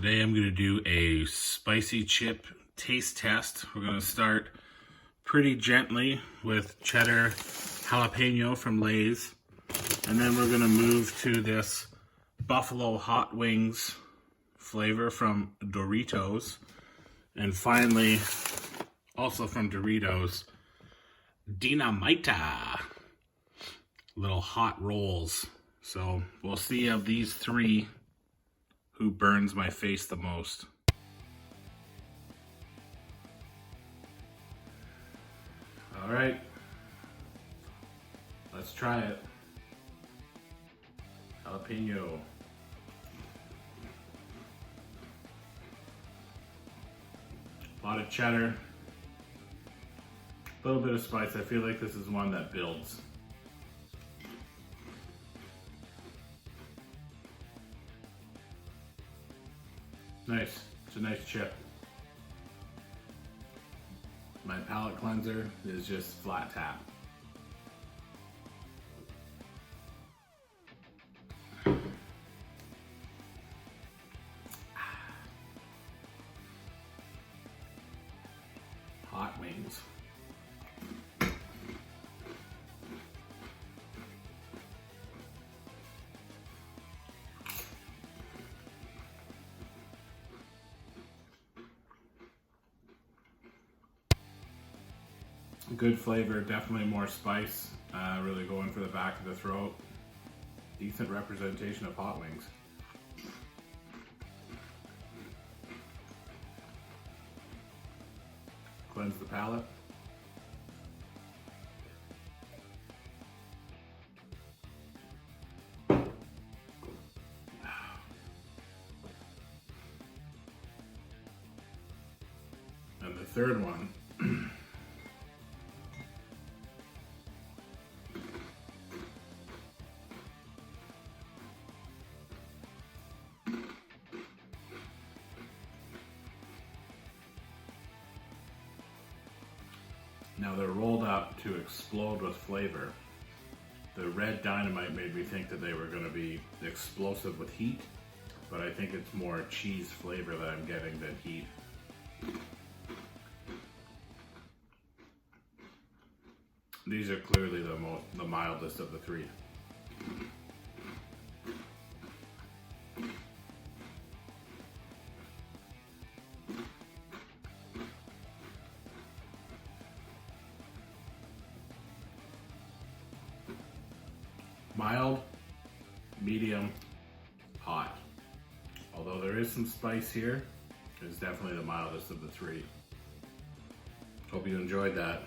Today I'm going to do a spicy chip taste test. We're going to start pretty gently with cheddar jalapeno from Lay's. And then we're going to move to this buffalo hot wings flavor from Doritos. And finally, also from Doritos, Dinamita. Little hot rolls. So we'll see of these three who burns my face the most. All right, let's try it. Jalapeno. A lot of cheddar. A little bit of spice. I feel like this is one that builds. Nice. It's a nice chip. My palate cleanser is just flat tap. Hot wings. Good flavor, definitely more spice, really going for the back of the throat. Decent representation of hot wings. Cleanse the palate. And the third one, now they're rolled up to explode with flavor. The red dynamite made me think that they were going to be explosive with heat, but I think it's more cheese flavor that I'm getting than heat. These are clearly the mildest of the three. Mild, medium, hot. Although there is some spice here, it's definitely the mildest of the three. Hope you enjoyed that.